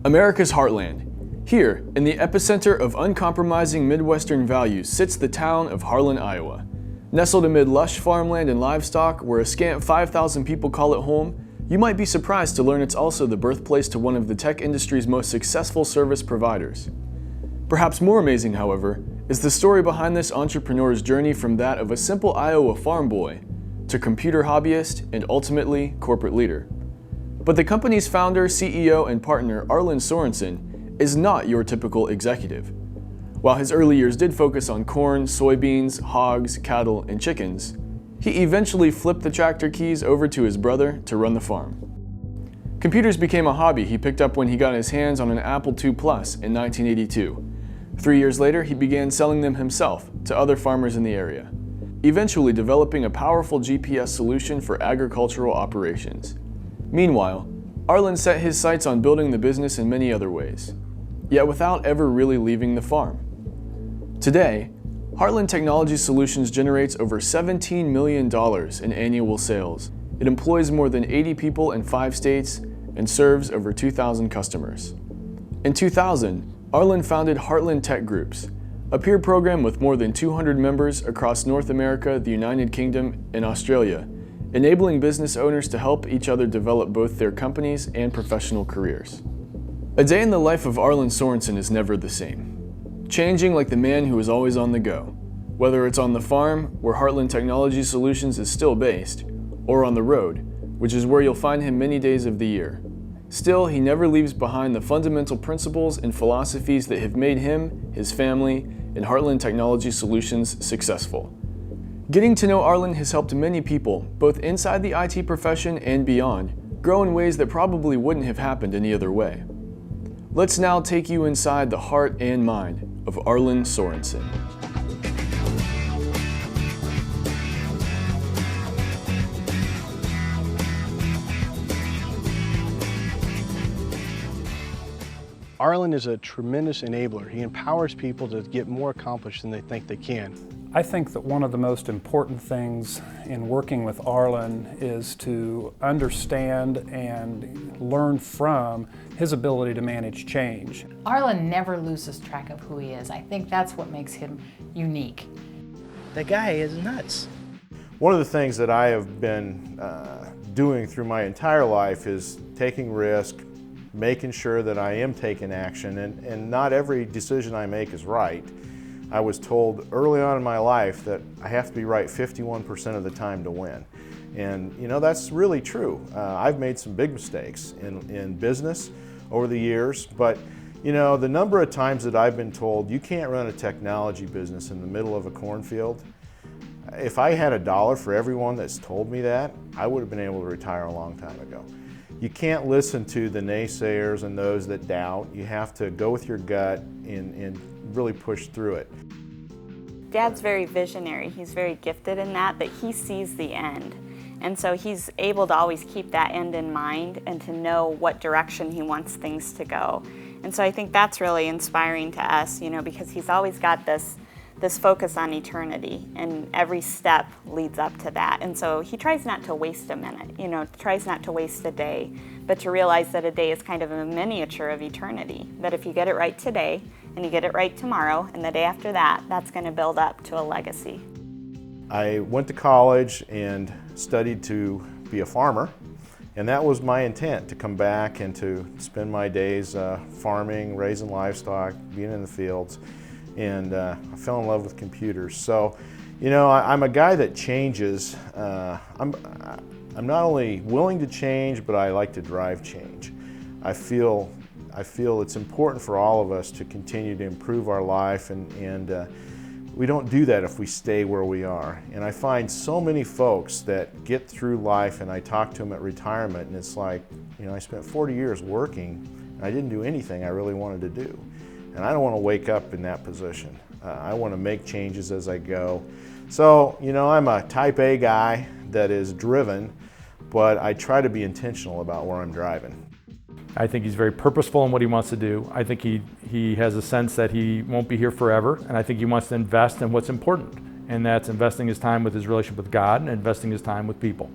America's heartland. Here, in the epicenter of uncompromising Midwestern values, sits the town of Arlin, Iowa. Nestled amid lush farmland and livestock, where a scant 5,000 people call it home, you might be surprised to learn it's also the birthplace to one of the tech industry's most successful service providers. Perhaps more amazing, however, is the story behind this entrepreneur's journey from that of a simple Iowa farm boy to computer hobbyist and ultimately corporate leader. But the company's founder, CEO, and partner, Arlin Sorensen, is not your typical executive. While his early years did focus on corn, soybeans, hogs, cattle, and chickens, he eventually flipped the tractor keys over to his brother to run the farm. Computers became a hobby he picked up when he got his hands on an Apple II Plus in 1982. 3 years later, he began selling them himself to other farmers in the area, eventually developing a powerful GPS solution for agricultural operations. Meanwhile, Arlin set his sights on building the business in many other ways, yet without ever really leaving the farm. Today, Arlin Technology Solutions generates over $17 million in annual sales. It employs more than 80 people in 5 states and serves over 2,000 customers. In 2000, Arlin founded Heartland Tech Groups, a peer program with more than 200 members across North America, the United Kingdom, and Australia, enabling business owners to help each other develop both their companies and professional careers. A day in the life of Arlin Sorensen is never the same, changing like the man who is always on the go, whether it's on the farm, where Arlin Technology Solutions is still based, or on the road, which is where you'll find him many days of the year. Still, he never leaves behind the fundamental principles and philosophies that have made him, his family, and Arlin Technology Solutions successful. Getting to know Arlin has helped many people, both inside the IT profession and beyond, grow in ways that probably wouldn't have happened any other way. Let's now take you inside the heart and mind of Arlin Sorensen. Arlin is a tremendous enabler. He empowers people to get more accomplished than they think they can. I think that one of the most important things in working with Arlin is to understand and learn from his ability to manage change. Arlin never loses track of who he is. I think that's what makes him unique. The guy is nuts. One of the things that I have been doing through my entire life is taking risk, making sure that I am taking action, and not every decision I make is right. I was told early on in my life that I have to be right 51% of the time to win. And you know, that's really true. I've made some big mistakes in business over the years, but you know, the number of times that I've been told you can't run a technology business in the middle of a cornfield, if I had $1 for everyone that's told me that, I would have been able to retire a long time ago. You can't listen to the naysayers and those that doubt. You have to go with your gut and really push through it. Dad's very visionary. He's very gifted in that he sees the end. And so he's able to always keep that end in mind and to know what direction he wants things to go. And so I think that's really inspiring to us, you know, because he's always got this focus on eternity, and every step leads up to that. And so he tries not to waste a minute, you know, tries not to waste a day, but to realize that a day is kind of a miniature of eternity. That if you get it right today, and you get it right tomorrow, and the day after that, that's going to build up to a legacy. I went to college and studied to be a farmer, and that was my intent, to come back and to spend my days farming, raising livestock, being in the fields. And I fell in love with computers. So, you know, I'm a guy that changes. I'm not only willing to change, but I like to drive change. I feel it's important for all of us to continue to improve our life, and we don't do that if we stay where we are. And I find so many folks that get through life, and I talk to them at retirement, and it's like, you know, I spent 40 years working, and I didn't do anything I really wanted to do. And I don't want to wake up in that position. I want to make changes as I go. So, you know, I'm a type A guy that is driven, but I try to be intentional about where I'm driving. I think he's very purposeful in what he wants to do. I think he has a sense that he won't be here forever, and I think he wants to invest in what's important. And that's investing his time with his relationship with God and investing his time with people.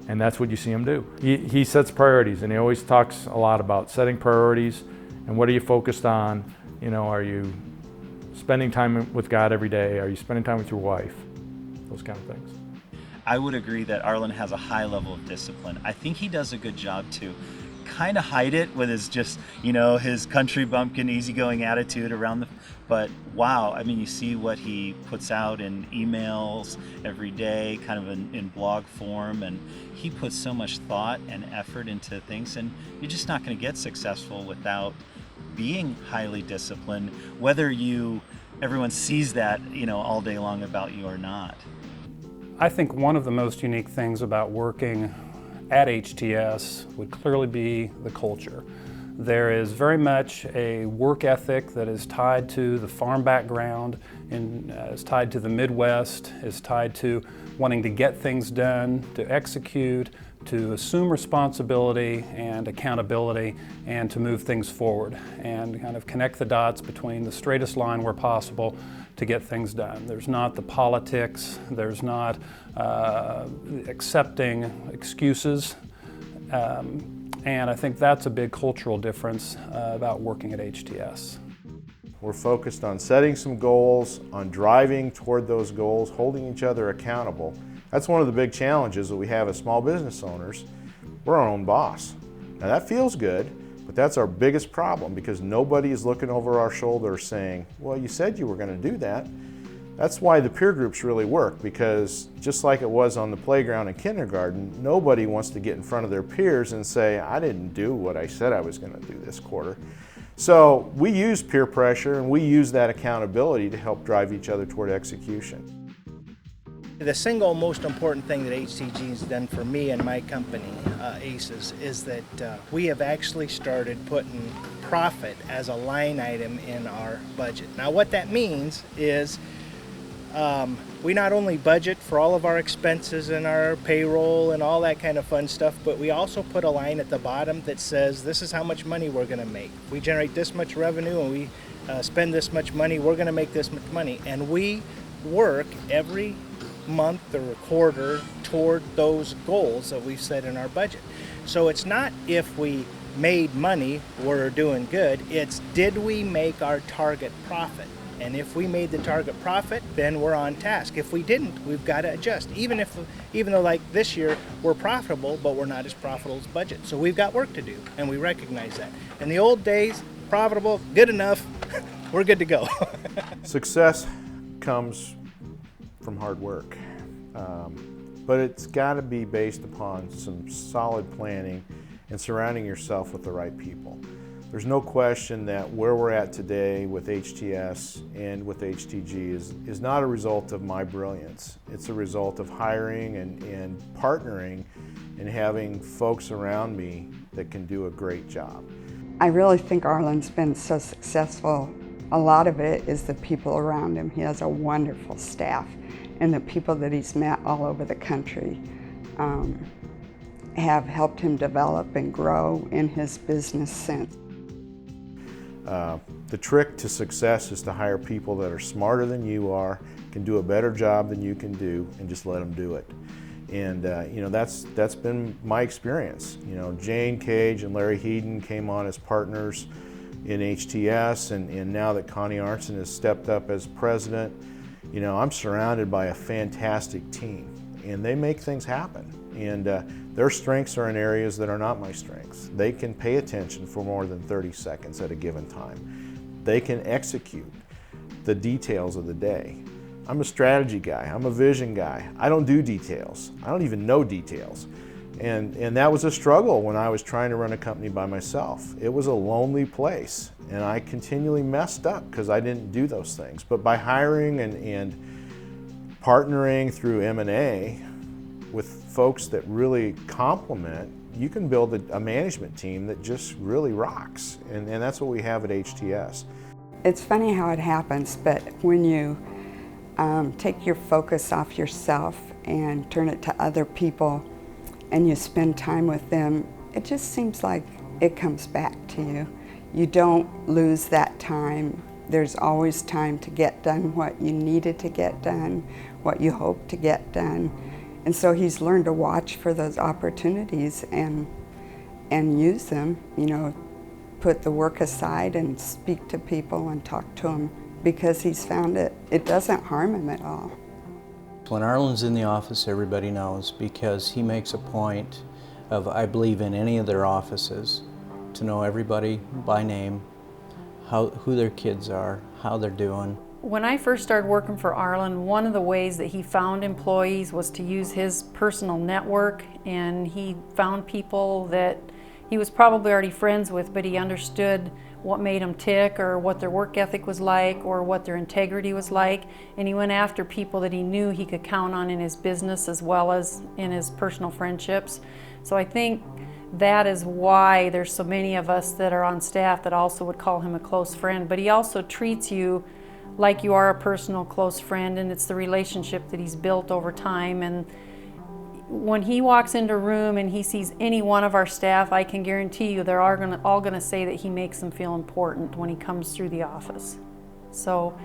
And that's what you see him do. He sets priorities, and he always talks a lot about setting priorities And what are you focused on? You know, are you spending time with God every day? Are you spending time with your wife? Those kind of things. I would agree that Arlin has a high level of discipline. I think he does a good job to kind of hide it with his just, you know, his country bumpkin, easygoing attitude around the, but wow, I mean, you see what he puts out in emails every day, kind of in blog form, and he puts so much thought and effort into things, and you're just not going to get successful without being highly disciplined, whether everyone sees that, you know, all day long about you or not. I think one of the most unique things about working at HTS would clearly be the culture. There is very much a work ethic that is tied to the farm background and is tied to the Midwest, is tied to wanting to get things done, to execute, to assume responsibility and accountability, and to move things forward and kind of connect the dots between the straightest line where possible to get things done. There's not the politics, there's not accepting excuses, and I think that's a big cultural difference about working at HTS. We're focused on setting some goals, on driving toward those goals, holding each other accountable. That's one of the big challenges that we have as small business owners. We're our own boss. Now that feels good, but that's our biggest problem because nobody is looking over our shoulder saying, well, you said you were going to do that. That's why the peer groups really work, because just like it was on the playground in kindergarten, nobody wants to get in front of their peers and say, I didn't do what I said I was going to do this quarter. So we use peer pressure and we use that accountability to help drive each other toward execution. The single most important thing that HTG has done for me and my company, ACES, is that we have actually started putting profit as a line item in our budget. Now what that means is we not only budget for all of our expenses and our payroll and all that kind of fun stuff, but we also put a line at the bottom that says this is how much money we're going to make. If we generate this much revenue and we spend this much money, we're going to make this much money. And we work every month or a quarter toward those goals that we've set in our budget. So it's not if we made money, we're doing good. It's did we make our target profit? And if we made the target profit, then we're on task. If we didn't, we've got to adjust. Even though like this year we're profitable, but we're not as profitable as budget. So we've got work to do, and we recognize that. In the old days, profitable, good enough, we're good to go. Success comes from hard work, but it's got to be based upon some solid planning and surrounding yourself with the right people. There's no question that where we're at today with HTS and with HTG is not a result of my brilliance. It's a result of hiring and partnering and having folks around me that can do a great job. I really think Arlin's been so successful. A lot of it is the people around him. He has a wonderful staff, and the people that he's met all over the country have helped him develop and grow in his business sense. The trick to success is to hire people that are smarter than you are, can do a better job than you can do, and just let them do it. And you know, that's been my experience. You know, Jane Cage and Larry Heeden came on as partners in HTS, and now that Connie Arntzen has stepped up as president, you know, I'm surrounded by a fantastic team, and they make things happen. And their strengths are in areas that are not my strengths. They can pay attention for more than 30 seconds at a given time. They can execute the details of the day. I'm a strategy guy, I'm a vision guy. I don't do details. I don't even know details. And that was a struggle when I was trying to run a company by myself. It was a lonely place, and I continually messed up because I didn't do those things. But by hiring and partnering through M&A with folks that really complement, you can build a management team that just really rocks. And that's what we have at HTS. It's funny how it happens, but when you take your focus off yourself and turn it to other people and you spend time with them, it just seems like it comes back to you. You don't lose that time. There's always time to get done what you needed to get done, what you hope to get done. And so he's learned to watch for those opportunities and use them, you know, put the work aside and speak to people and talk to them because he's found it doesn't harm him at all. When Arlin's in the office, everybody knows because he makes a point of, I believe in any of their offices, to know everybody by name, who their kids are, how they're doing. When I first started working for Arlin, one of the ways that he found employees was to use his personal network, and he found people that he was probably already friends with, but he understood what made them tick or what their work ethic was like or what their integrity was like, and he went after people that he knew he could count on in his business as well as in his personal friendships. So I think that is why there's so many of us that are on staff that also would call him a close friend, but he also treats you like you are a personal close friend, and it's the relationship that he's built over time. And when he walks into a room and he sees any one of our staff, I can guarantee you they're all gonna say that he makes them feel important when he comes through the office. So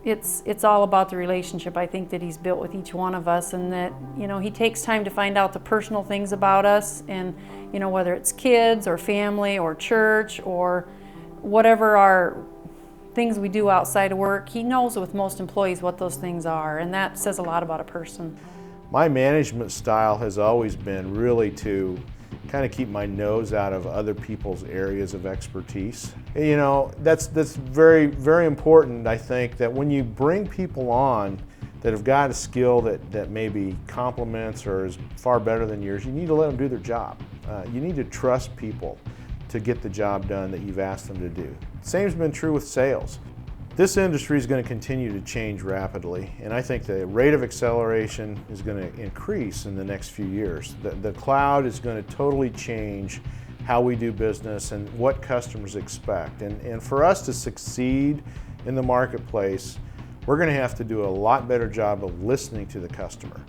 it's all about the relationship, I think, that he's built with each one of us, and that, you know, he takes time to find out the personal things about us, and, you know, whether it's kids or family or church or whatever our things we do outside of work, he knows with most employees what those things are, and that says a lot about a person. My management style has always been really to kind of keep my nose out of other people's areas of expertise. You know, that's very, very important, I think, that when you bring people on that have got a skill that maybe complements or is far better than yours, you need to let them do their job. You need to trust people to get the job done that you've asked them to do. Same's been true with sales. This industry is going to continue to change rapidly, and I think the rate of acceleration is going to increase in the next few years. The cloud is going to totally change how we do business and what customers expect. And for us to succeed in the marketplace, we're going to have to do a lot better job of listening to the customer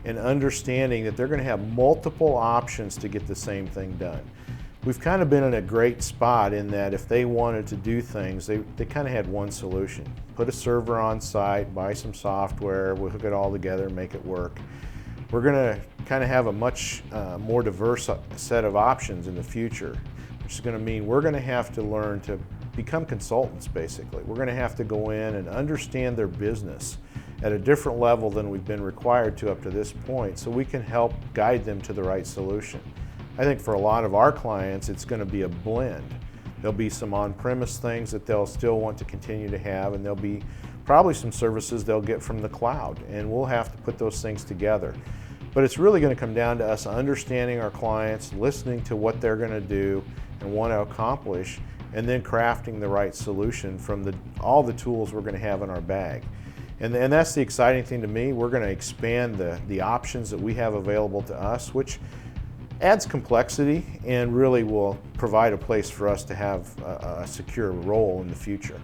and understanding that they're going to have multiple options to get the same thing done. We've kind of been in a great spot in that if they wanted to do things, they kind of had one solution. Put a server on site, buy some software, we'll hook it all together, make it work. We're going to kind of have a much more diverse set of options in the future, which is going to mean we're going to have to learn to become consultants, basically. We're going to have to go in and understand their business at a different level than we've been required to up to this point, so we can help guide them to the right solution. I think for a lot of our clients, it's going to be a blend. There'll be some on-premise things that they'll still want to continue to have, and there'll be probably some services they'll get from the cloud, and we'll have to put those things together. But it's really going to come down to us understanding our clients, listening to what they're going to do and want to accomplish, and then crafting the right solution from all the tools we're going to have in our bag. And that's the exciting thing to me. We're going to expand the options that we have available to us, which adds complexity and really will provide a place for us to have a secure role in the future.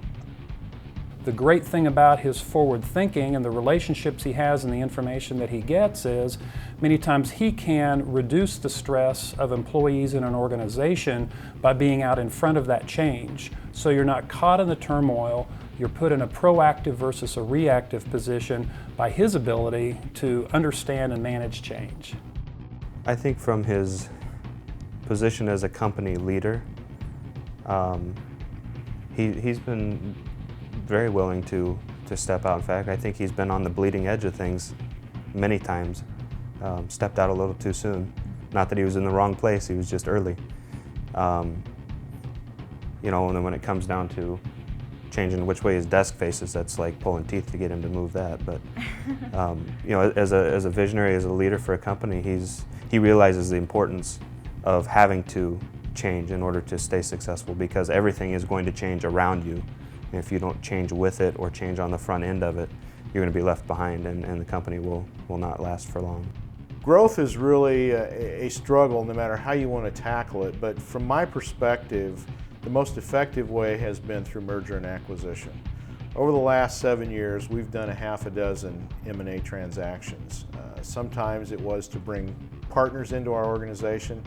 The great thing about his forward thinking and the relationships he has and the information that he gets is many times he can reduce the stress of employees in an organization by being out in front of that change. So you're not caught in the turmoil, you're put in a proactive versus a reactive position by his ability to understand and manage change. I think from his position as a company leader, he's been very willing to step out. In fact, I think he's been on the bleeding edge of things many times, stepped out a little too soon. Not that he was in the wrong place, he was just early. You know, and then when it comes down to changing which way his desk faces, that's like pulling teeth to get him to move that. But you know, as a visionary, as a leader for a company, he realizes the importance of having to change in order to stay successful, because everything is going to change around you. And if you don't change with it or change on the front end of it, you're going to be left behind, and the company will not last for long. Growth is really a struggle no matter how you want to tackle it, but from my perspective, the most effective way has been through merger and acquisition. Over the last 7 years, we've done a half a dozen M&A transactions. Sometimes it was to bring partners into our organization,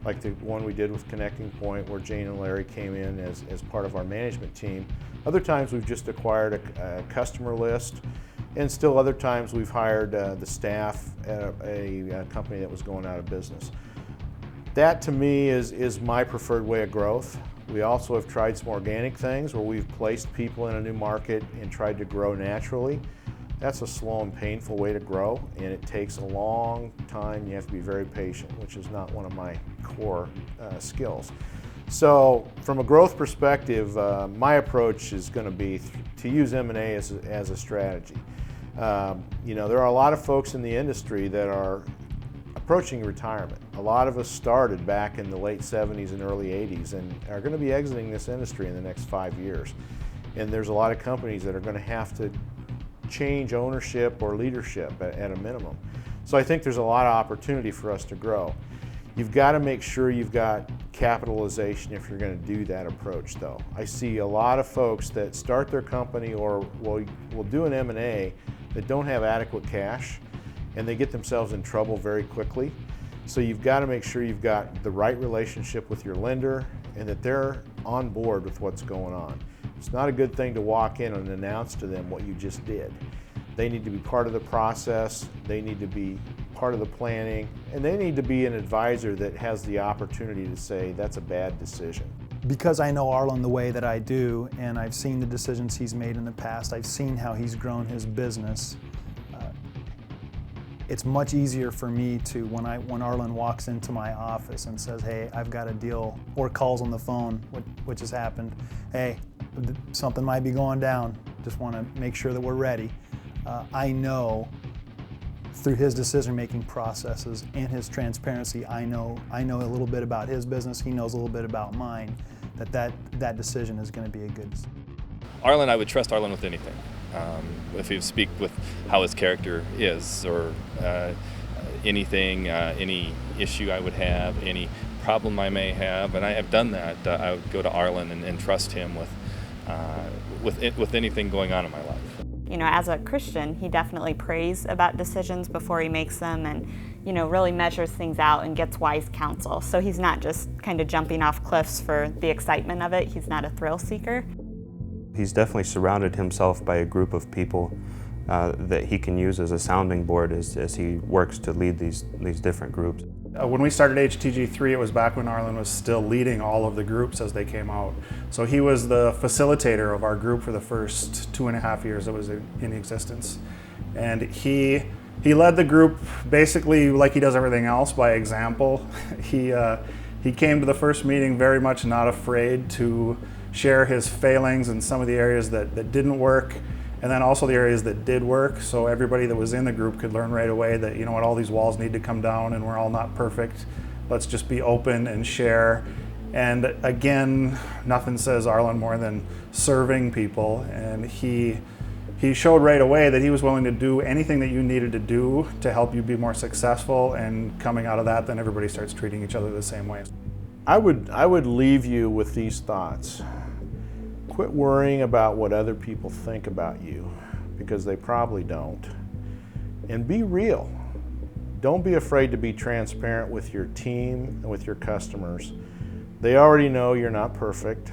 like the one we did with Connecting Point, where Jane and Larry came in as part of our management team. Other times we've just acquired a customer list, and still other times we've hired the staff at a company that was going out of business. That to me is my preferred way of growth. We also have tried some organic things where we've placed people in a new market and tried to grow naturally. That's a slow and painful way to grow, and it takes a long time. You have to be very patient, which is not one of my core skills. So from a growth perspective, my approach is going to be to use M&A as a strategy. You know, there are a lot of folks in the industry that are approaching retirement. A lot of us started back in the late 70s and early 80s and are going to be exiting this industry in the next 5 years. And there's a lot of companies that are going to have to change ownership or leadership at a minimum. So I think there's a lot of opportunity for us to grow. You've got to make sure you've got capitalization if you're going to do that approach, though. I see a lot of folks that start their company or will do an M&A that don't have adequate cash, and they get themselves in trouble very quickly. So you've got to make sure you've got the right relationship with your lender and that they're on board with what's going on. It's not a good thing to walk in and announce to them what you just did. They need to be part of the process, they need to be part of the planning, and they need to be an advisor that has the opportunity to say, that's a bad decision. Because I know Arlin the way that I do, and I've seen the decisions he's made in the past, I've seen how he's grown his business, it's much easier for me to, when Arlin walks into my office and says, hey, I've got a deal, or calls on the phone, which has happened, hey, something might be going down, just want to make sure that we're ready. I know through his decision-making processes and his transparency, I know a little bit about his business, he knows a little bit about mine, that decision is going to be a good decision. Arlin, I would trust Arlin with anything. If you speak with how his character is, or anything, any issue I would have, any problem I may have, and I have done that, I would go to Arlin and trust him with anything going on in my life. You know, as a Christian, he definitely prays about decisions before he makes them, and, you know, really measures things out and gets wise counsel. So he's not just kind of jumping off cliffs for the excitement of it. He's not a thrill seeker. He's definitely surrounded himself by a group of people that he can use as a sounding board as he works to lead these different groups. When we started HTG3, it was back when Arlin was still leading all of the groups as they came out. So he was the facilitator of our group for the first 2.5 years it was in existence. And he led the group basically like he does everything else, by example. He came to the first meeting very much not afraid to share his failings in some of the areas that didn't work, and then also the areas that did work, so everybody that was in the group could learn right away that, you know what, all these walls need to come down and we're all not perfect. Let's just be open and share. And again, nothing says Arlin more than serving people, and he showed right away that he was willing to do anything that you needed to do to help you be more successful, and coming out of that, then everybody starts treating each other the same way. I would leave you with these thoughts. Quit worrying about what other people think about you, because they probably don't. And be real. Don't be afraid to be transparent with your team and with your customers. They already know you're not perfect.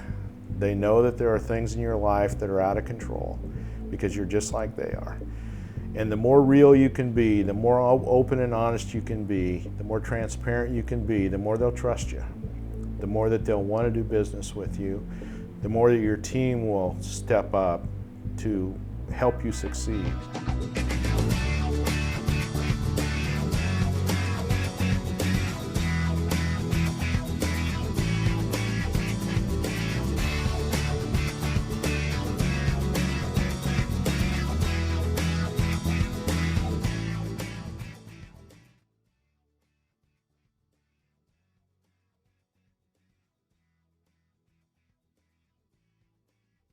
They know that there are things in your life that are out of control, because you're just like they are. And the more real you can be, the more open and honest you can be, the more transparent you can be, the more they'll trust you, the more that they'll want to do business with you, the more that your team will step up to help you succeed.